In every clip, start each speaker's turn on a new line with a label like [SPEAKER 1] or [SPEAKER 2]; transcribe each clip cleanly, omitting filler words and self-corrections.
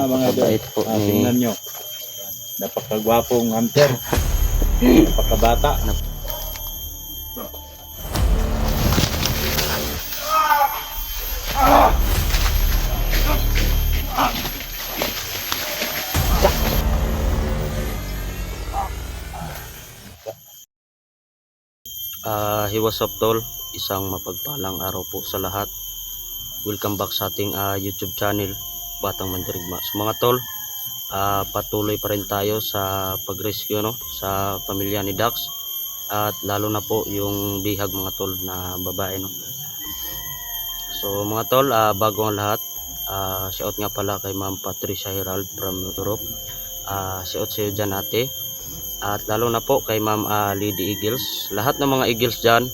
[SPEAKER 1] Mga
[SPEAKER 2] Mabait po ni...
[SPEAKER 1] tingnan nyo. Napakagwapong hunter. Napakabata.
[SPEAKER 2] He was up tol, isang mapagpalang araw po sa lahat. Welcome back sa ating YouTube channel, Batang Mandirigma. So mga tol, patuloy pa rin tayo sa pag-rescue sa pamilya ni Dax, at lalo na po yung bihag mga tol na babae So mga tol, bago ang lahat, shout nga pala kay Ma'am Patricia Herald from Europe. Shout sa iyo dyan ate. At lalo na po kay Ma'am Lady Eagles. Lahat ng mga Eagles dyan,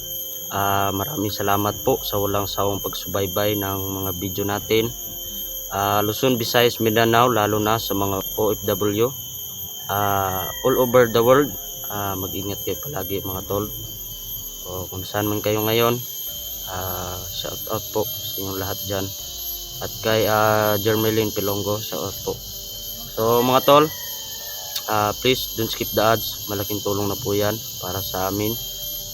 [SPEAKER 2] maraming salamat po sa walang sawang pagsubaybay ng mga video natin. Luzon, Visayas, Mindanao, lalo na sa mga OFW all over the world. Mag-ingat kayo palagi mga tol. So, kung saan man kayo ngayon, shout out po sa inyong lahat dyan. At kay Jermeline Pilongo, shout out po. So mga tol, please don't skip the ads, malaking tulong na po yan para sa amin.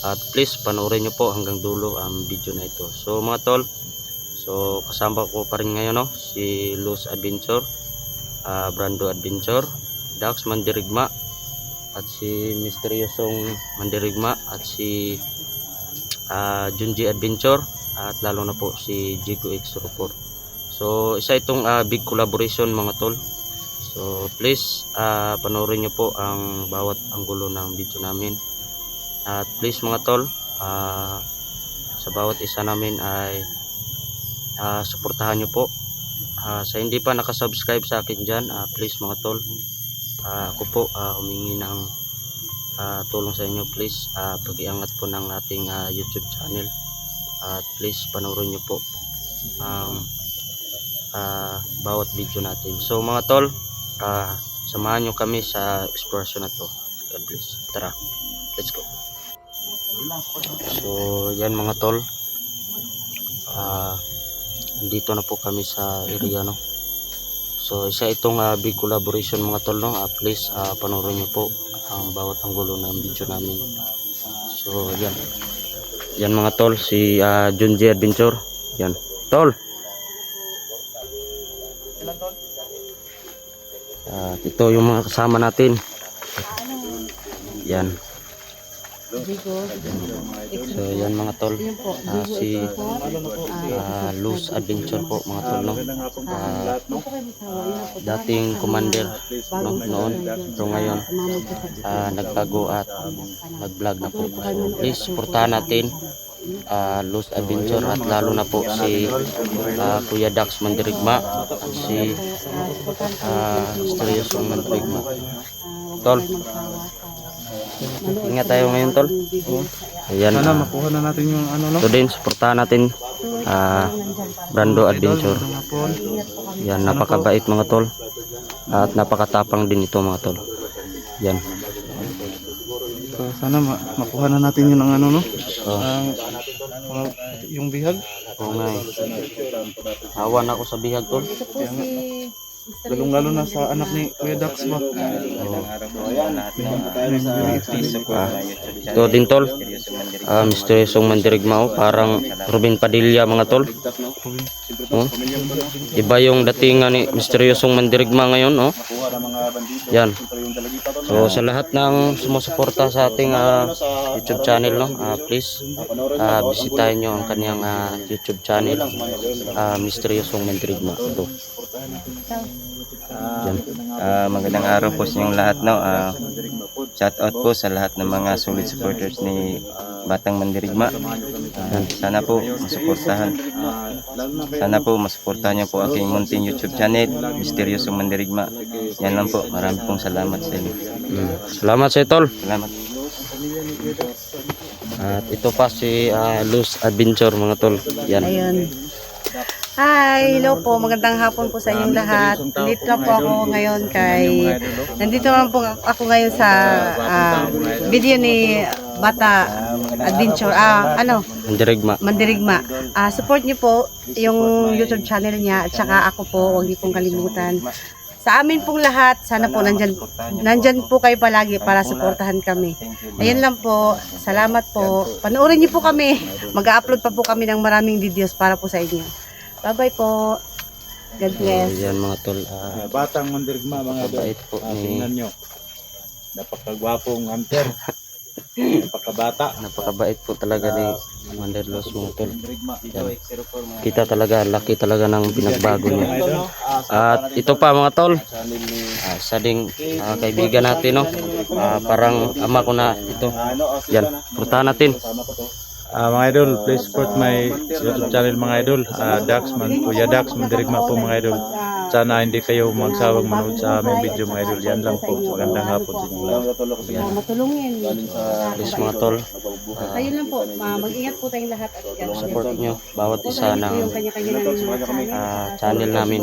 [SPEAKER 2] At please panoorin nyo po hanggang dulo ang video na ito. So mga tol, so kasama ko pa rin ngayon si Luz Adventure, Brando Adventure, Dax Mandirigma, at si Misteryosong Mandirigma, at si Junji Adventure, at lalo na po si Jigo X04. So isa itong big collaboration mga tol. So please panoorin nyo po ang bawat anggulo ng video namin. At please mga tol, sa bawat isa namin ay suportahan nyo po. Sa hindi pa nakasubscribe sa akin dyan, please mga tol, ako po humingi ng tulong sa inyo. Please pag-iangat po ng ating YouTube channel. At please panoorin nyo po ang bawat video natin. So mga tol, samahan nyo kami sa exploration na to. God bless. Tara, let's go. So yan mga tol, andito na po kami sa area So isa itong big collaboration mga tol please panoorin nyo po ang bawat anggulo ng video namin. So yan mga tol, si Junji Adventure. Yan tol. Ito yung mga kasama natin. Yan. So yan mga tol, si Luz Adventure po mga tol dating commander noon, pero ngayon nagtago at nag-vlog na po. So please supportahan natin Luz Adventure, at lalo na po si Kuya Dax Mandirigma, at si Misteryosong Mandirigma. Tol, ingat tayo ngayon tol. Ayan,
[SPEAKER 1] Sana makuha na natin yung
[SPEAKER 2] ito din, supportahan natin Brando Adventure. Yan, napakabait mga tol, at napakatapang din ito mga tol. Yan.
[SPEAKER 1] So, sana makuha na natin yung yung bihag.
[SPEAKER 2] Oo nga eh. Awan ako sa bihag tol.
[SPEAKER 1] Lalong-lalo na sa anak ni Kuya Dax ba?
[SPEAKER 2] Ito din tol, Misteryosong Mandirigma, parang Ruben Padilla mga tol. Iba yung datingan ni Misteryosong Mandirigma ngayon Yan. So sa lahat ng sumusuporta sa ating YouTube channel please bisitahin nyo ang kanyang YouTube channel, Misteryosong Mandirigma. Ito.
[SPEAKER 3] Magandang araw po sa inyong lahat shout out po sa lahat ng mga solid supporters ni Batang Mandirigma. Sana po masuportahan niyo po aking munting YouTube channel, Misteryosong Mandirigma. Yan lang po, marami pong salamat sa inyo.
[SPEAKER 2] Salamat sa tol.
[SPEAKER 3] Salamat.
[SPEAKER 2] At ito pa si Luz Adventure mga tol. Yan.
[SPEAKER 4] Ayun. Hi, hello po. Magandang hapon po sa inyong lahat. Nandito na po ako ngayon nandito naman po ako ngayon sa video ni Bata Adventure. Mandirigma. Support niyo po yung YouTube channel niya, at saka ako po, huwag niyo pong kalimutan Sa amin pong lahat, sana po nandyan po kayo palagi para suportahan kami. Ayun lang po. Salamat po. Panoorin niyo po kami. Mag-upload pa po kami ng maraming videos para po sa inyo. Bye-bye po. God bless.
[SPEAKER 2] Yan mga tol.
[SPEAKER 1] Batang Mandirigma mga idol.
[SPEAKER 2] Mabait po ni
[SPEAKER 1] Tingnan nyo. Napakagwapong hunter. Napakabata.
[SPEAKER 2] napakabait po talaga ni Commander Los mga tol.
[SPEAKER 1] Mandirigma.
[SPEAKER 2] Kita talaga, laki talaga ng pinagbago niya. At ito pa mga tol, isa ding kaibigan natin, no? Parang ama ko na ito. Yan, puntahan natin.
[SPEAKER 1] Mga idol, please support my YouTube channel mga idol. Kuya Dax Mandirigma po mga idol. Sana hindi kayo magsawang manood sa aming video mga idol. Yan lang po. Magandang hapon sa inyo.
[SPEAKER 4] Matulungin.
[SPEAKER 2] Please mga tol,
[SPEAKER 4] Ayun lang po. Mag-ingat po tayong lahat. At God bless.
[SPEAKER 2] support nyo bawat isa ng
[SPEAKER 4] Yung kanya-kanya ng
[SPEAKER 2] channel namin.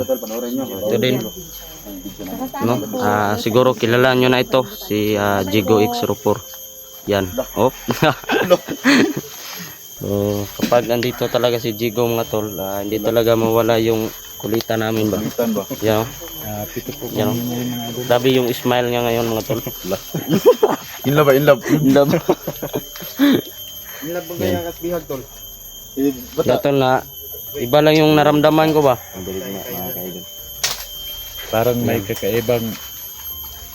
[SPEAKER 2] Ito din, no? Siguro kilala nyo na ito, si Jigo X04. Yan, oh. So, kapag nandito talaga si Jigo mga tol, hindi talaga mawala yung kulitan namin ba? Yan,
[SPEAKER 1] Pito po
[SPEAKER 2] yan.
[SPEAKER 1] kami ngayon mga idol.
[SPEAKER 2] Grabe yung smile niya ngayon mga tol.
[SPEAKER 1] In love ba? In love?
[SPEAKER 2] Love.
[SPEAKER 1] In love ba kaya kasbihag tol?
[SPEAKER 2] Yan tol na, iba lang yung naramdaman ko ba?
[SPEAKER 1] Parang may kakaibang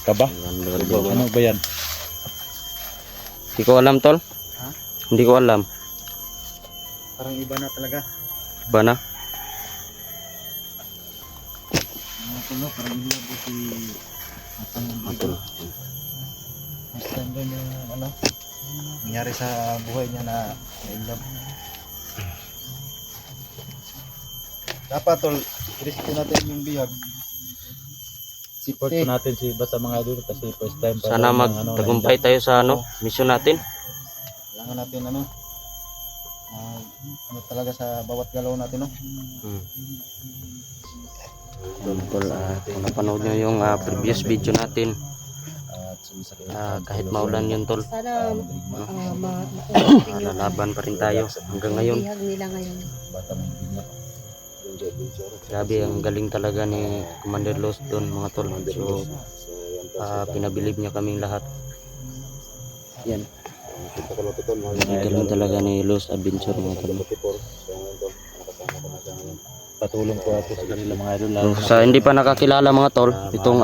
[SPEAKER 1] kaba. Ano ba yan?
[SPEAKER 2] Hindi ko alam tol. Hindi ko alam.
[SPEAKER 1] Parang iba na talaga.
[SPEAKER 2] Ba na?
[SPEAKER 1] Parang in love si Atang. First time din yung ano nangyari sa buhay niya na in love. Dapat tol, risk natin yung bihag. Support po natin si Bata mga idol kasi first time pa.
[SPEAKER 2] Sana magtagumpay tayo sa mission natin.
[SPEAKER 1] Kailangan natin ano talaga sa bawat galaw natin, no?
[SPEAKER 2] Tol, kung napanood nyo yung previous video natin, kahit maulan yun tol,
[SPEAKER 4] Sana
[SPEAKER 2] lalaban pa rin tayo hanggang ngayon.
[SPEAKER 4] bihag nila ngayon.
[SPEAKER 2] Grabe, ang galing talaga ni Commander Los doon mga tol. So, pinabilib niya kaming lahat. Yan. Ang galing talaga ni Los Adventure mga tol.
[SPEAKER 1] Patulong po ako sa kanila mga idol.
[SPEAKER 2] So, sa hindi pa nakakilala mga tol, itong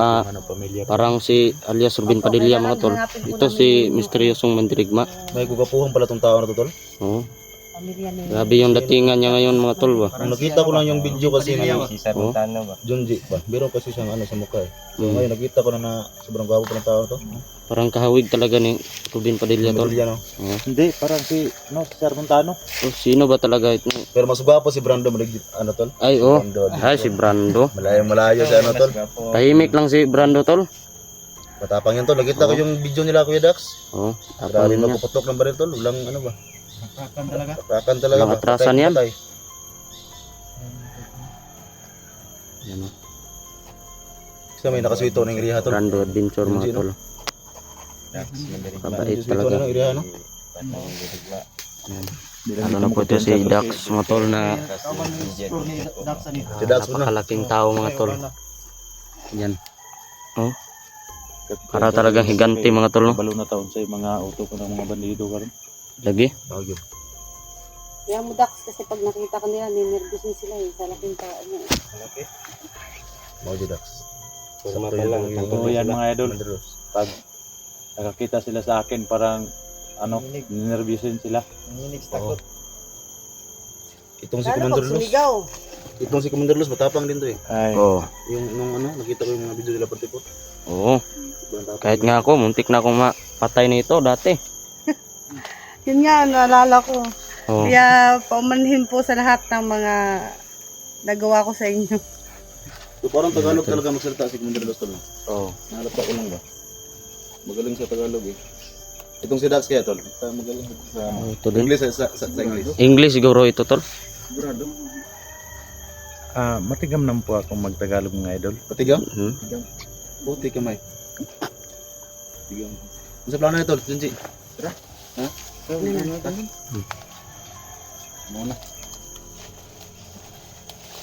[SPEAKER 2] parang si alias Ruben Padilla mga tol. Ito si Misteryosong Mandirigma.
[SPEAKER 1] May kugapuhan pala tong tao na to tol.
[SPEAKER 2] Oo.
[SPEAKER 4] Pamilya nila.
[SPEAKER 2] Grabe yung datingan niya ngayon mga tol ba.
[SPEAKER 1] Nakita ko lang yung video kasi na
[SPEAKER 3] Si Montano ba?
[SPEAKER 1] Junji ba? Biro kasi siyang ano sa mukha eh. So, ngayon nakita ko na sobrang gwapo pa ng tao to.
[SPEAKER 2] Parang kahawig talaga ni Ruben Padilla tol.
[SPEAKER 1] Yan, no?
[SPEAKER 2] Oo.
[SPEAKER 1] Hindi, parang si Sir Montano.
[SPEAKER 2] Oh, sino ba talaga ito?
[SPEAKER 1] Pero mas gwapo si Brando Maligit ano tol.
[SPEAKER 2] Ay oh. Ay si Brando.
[SPEAKER 1] Malayo si ano tol.
[SPEAKER 2] Tahimik lang si Brando tol.
[SPEAKER 1] Matapang yan tol. Nakita ko yung video nila Kuya Dax.
[SPEAKER 2] Oh,
[SPEAKER 1] Grabe
[SPEAKER 2] tapang niya.
[SPEAKER 1] magpuputok ng baril tol. Walang ano ba? Tapakan talaga.
[SPEAKER 2] Walang atrasan yan.
[SPEAKER 1] Patay.
[SPEAKER 2] Yan oh.
[SPEAKER 1] Kasi may nakaswito ng iriha tol.
[SPEAKER 2] Brando Adventure mga tol. Kabait
[SPEAKER 1] Swito
[SPEAKER 2] talaga.
[SPEAKER 1] na ng iriha no.
[SPEAKER 2] Yan. Ano na po ito si Dax mga tol na
[SPEAKER 1] Si Dax po na.
[SPEAKER 2] napakalaking tao mga tol. Yan. Oh. Para talagang higante mga tol no.
[SPEAKER 1] Balo na taon sa mga auto ko ng mga bandido karon.
[SPEAKER 2] Lagi.
[SPEAKER 1] Bagyo.
[SPEAKER 4] Kaya mo Dax kasi pag nakita ka nila, ninervyusin sila sa laking tao niya.
[SPEAKER 1] Malaki. Bagyo Dax.
[SPEAKER 2] Sama pa lang.
[SPEAKER 1] Oo, yan mga idol. Pag nakakita sila sa akin, parang ano, ninervyusin sila. Takot. Itong si Commander Luz. Itong si Commander Luz, matapang din to eh.
[SPEAKER 2] Oh.
[SPEAKER 1] Yung nung ano, nakita ko yung mga video nila pati po.
[SPEAKER 2] Oo. Kahit nga ako, muntik na akong mapatay nito dati.
[SPEAKER 4] Yun nga, naalala ko.
[SPEAKER 2] Oh.
[SPEAKER 4] Kaya paumanhin po sa lahat ng mga nagawa ko sa inyo.
[SPEAKER 1] So parang Tagalog talaga magsalita si Commander Luz tol.
[SPEAKER 2] Oh.
[SPEAKER 1] Nahalata ko lang ba? Magaling sa Tagalog eh. Itong si Dax kaya tol. Magaling sa
[SPEAKER 2] Ito din.
[SPEAKER 1] English sa English.
[SPEAKER 2] English siguro ito tol.
[SPEAKER 1] Sigurado. Matigam naman po akong magtagalog mga idol. Patigam?
[SPEAKER 2] Hmm?
[SPEAKER 1] Puti kamay. Tigam. Ano sa plano na tol? Junji? Tara. Ha? Muna.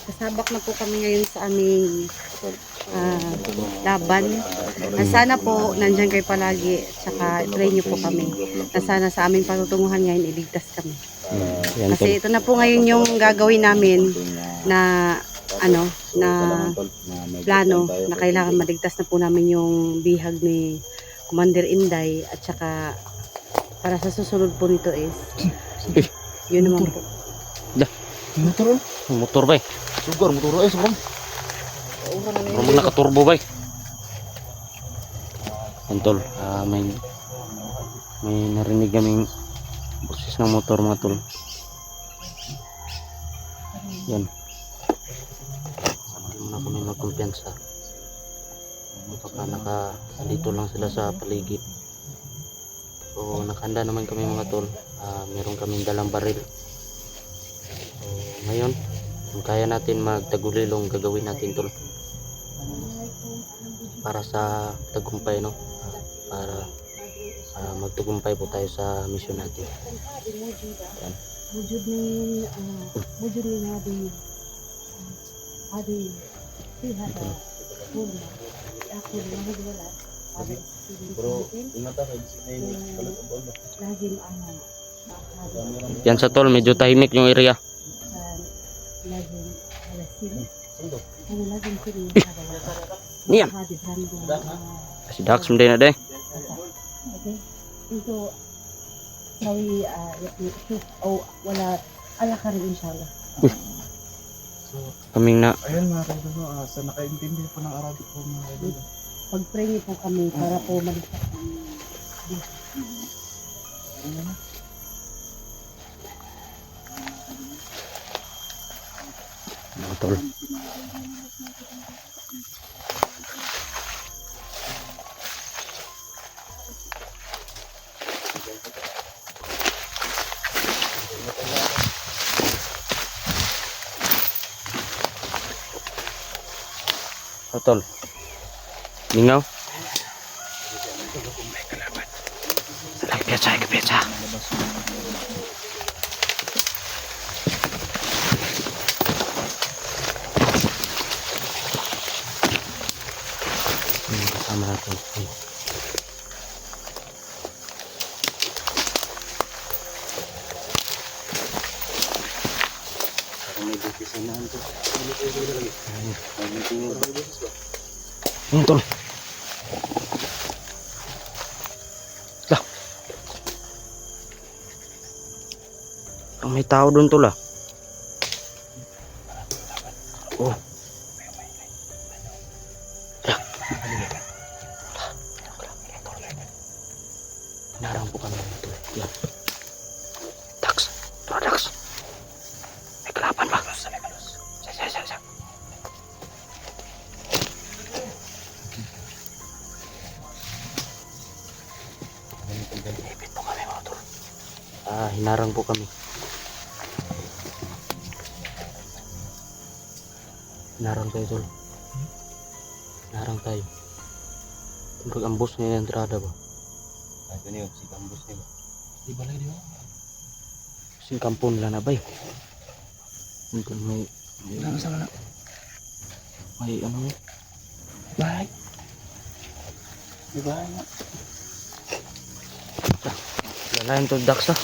[SPEAKER 4] Kasabak na po kami ngayon sa aming laban. Sana po nandyan kayo palagi, saka try nyo po kami. Sana sa aming patutunguhan ngayon iligtas kami.
[SPEAKER 2] Yan, tol.
[SPEAKER 4] Kasi ito na po ngayon yung gagawin namin na na plano na kailangan maligtas na po namin yung bihag ni Commander Inday, at saka para sa susunod po nito is yun naman po.
[SPEAKER 2] Motor bay.
[SPEAKER 1] Sugar, motor ay sugar.
[SPEAKER 2] Rumah nakaturbo bay. Yan, tol. May narinig kaming boses ng motor mga tol. Yan. Hindi mo na kami magkumpiyansa. Baka dito lang sila sa paligid. So nakahanda naman kami mga tol. Meron kaming dalang baril. So ngayon, kung kaya natin magtagulilong, gagawin natin tol. Para sa tagumpay, no? Para magtagumpay po tayo sa mission natin. Yan. Yan sa tol, medyo tahimik yung area. Niyan. Si Dax mo din na deh.
[SPEAKER 4] Ito sawi wala ala ka rin inshallah.
[SPEAKER 2] Kaming na
[SPEAKER 1] Ayun mga kaibigan, sa nakaintindi po ng Arabic po mga kaibigan.
[SPEAKER 4] Pag-pray niyo po kami para po maligtas kami.
[SPEAKER 2] mga tol. Tol. Lingaw. Lagi piazza. Kasama natin. Ayun, tol. Lah. May tao doon, tol, ah. Oh. Lah. Narang po kami, tol. Yan. Dax. Tara, Dax. May kalaban ba? Siya. Ipit po kami mga tol. Hinarang po kami. Hinarang tayo tol. Hinarang tayo. Tumrag ang boss niya yung entrada ba?
[SPEAKER 3] Ito niyo, si Kambos niyo.
[SPEAKER 1] Di ba lang di ba?
[SPEAKER 2] Sing kampon lang na bay. Mungkin may
[SPEAKER 1] Nasa na.
[SPEAKER 2] may ano.
[SPEAKER 1] Bye. Di ba?
[SPEAKER 2] Lalayan to Dax ah.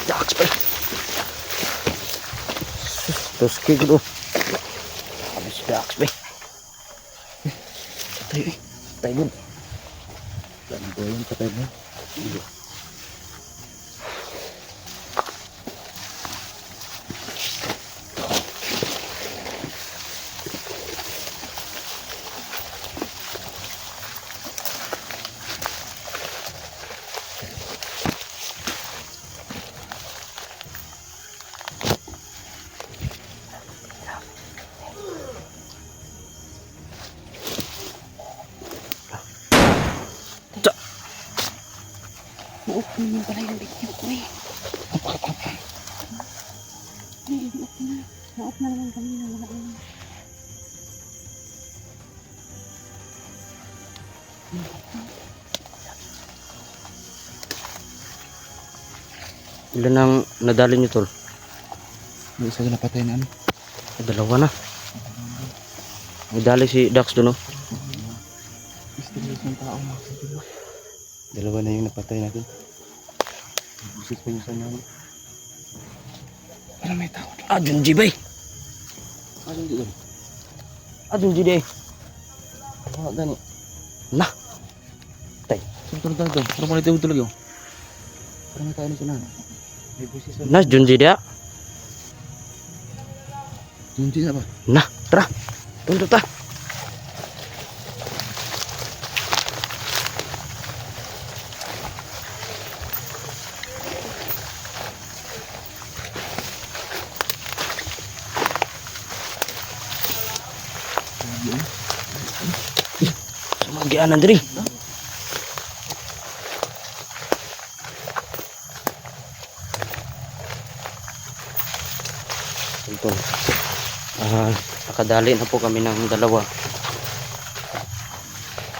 [SPEAKER 2] Dax pa. Terus kayak gitu. Habis Dax be. Tayo. Dan goyang katanya.
[SPEAKER 4] Buok naman pala yung video ko eh. Ay, buok na. Naot na naman kami na wala naman.
[SPEAKER 2] Ilan ang nadali nyo, tol?
[SPEAKER 1] May isa na patay na ano.
[SPEAKER 2] Dalawa na. Nadali si Dax doon, oh.
[SPEAKER 1] Mysterious ng tao. Dalawa na yung napatay natin. Busit pa yung isa namin. Parang may tao.
[SPEAKER 2] Ah, Junji bay.
[SPEAKER 1] Anong di doon?
[SPEAKER 2] Ah, Junji day.
[SPEAKER 1] Wala gani.
[SPEAKER 2] Nah. Tay.
[SPEAKER 1] Tulog. Parang mo nito tulog yun. Parang may tao na sila. May busis na.
[SPEAKER 2] Nas Junji dia.
[SPEAKER 1] Hindi na ba?
[SPEAKER 2] Nah, tara. Tuntut ta. Sumagianan diri. Ito. Nakadali na po kami ng dalawa.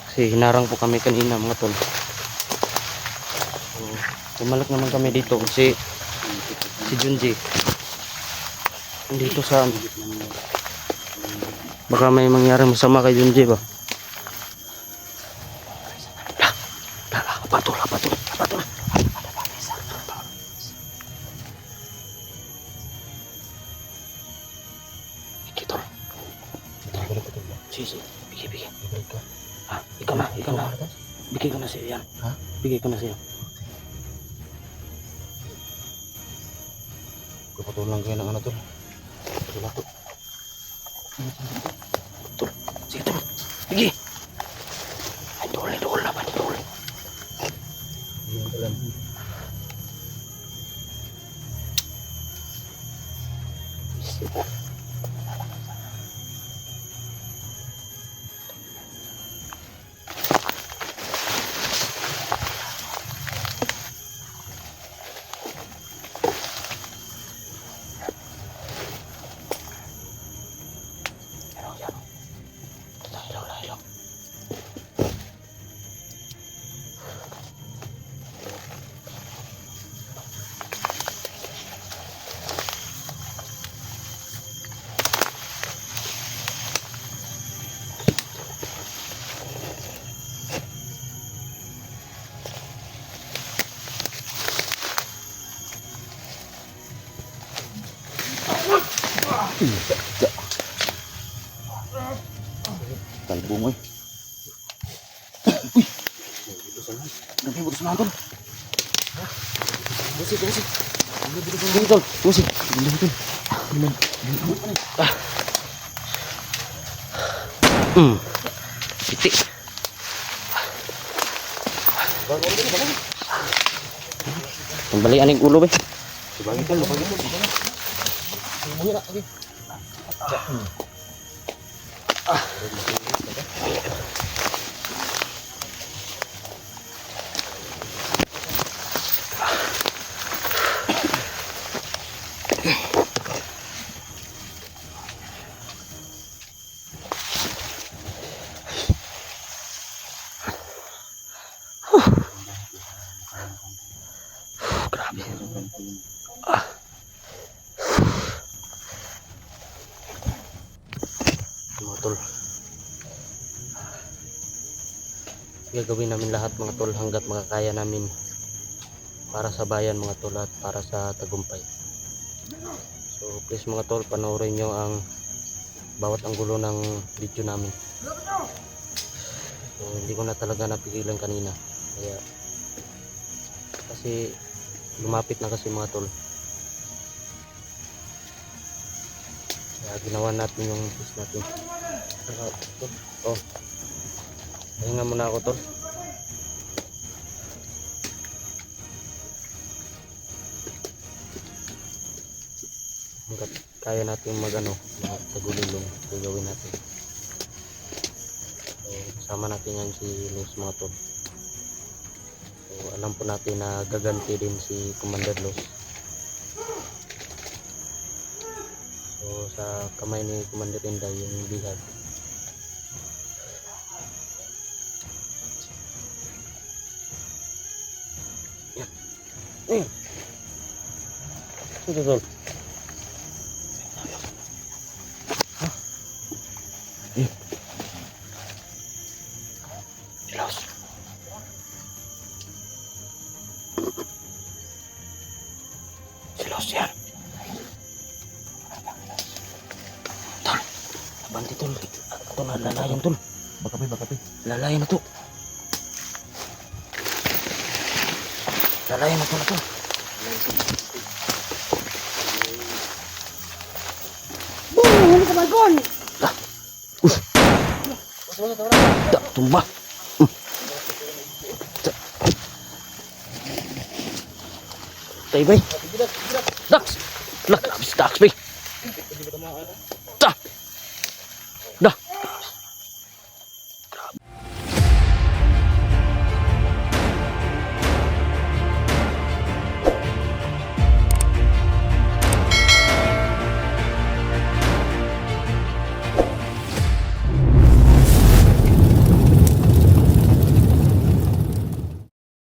[SPEAKER 2] Kasi hinarang po kami kanina mga tol. So, tumalak naman kami dito kasi si Junji dito sa baka may mangyaring masama kay Junji ba? Patol. Ikitol. Sige. Bigay. Ah, ikaw na. Bigay ko na siya yan.
[SPEAKER 1] Ha?
[SPEAKER 2] Bigay ko na siya.
[SPEAKER 1] Kapatulang kayo ng ano tol.
[SPEAKER 2] Wala to. Tol. Sige tol. Bigay. Ay, dole laban. Dole. Ilaw.
[SPEAKER 1] Talbong eh. Uy! Dami mo gusto natin.
[SPEAKER 2] Busik. Sige tol. Busik. Siti. Kembali aning ulo be.
[SPEAKER 1] Bagitan.
[SPEAKER 2] Grabe. Mga tol. Gagawin namin lahat mga tol hanggat makakaya namin para sa bayan mga tol at para sa tagumpay. So please mga tol, panoorin nyo ang bawat anggulo ng video namin. So, hindi ko na talaga napigilan kanina. Kaya kasi lumapit na kasi mga tol. Kaya ginawa natin yung push natin. Oh. Pahinga muna ako tol. Hanggat kaya natin magtagulilong gagawin natin. So, kasama natin yan si Luz mga tol. So, alam po natin na gaganti din si Commander Los. So sa kamay ni Commander Inday yung bihag. Yan. Ito tol. Los. Los yan. Tol. Banti tol. Ito na lalayan tol.
[SPEAKER 1] Bakapi.
[SPEAKER 2] Lalayan na to. Lalayan na to na to.
[SPEAKER 4] Boom! Ano ka balkon?
[SPEAKER 2] Da, tumba. Tay bay. Dax. Lak, habis dax bay.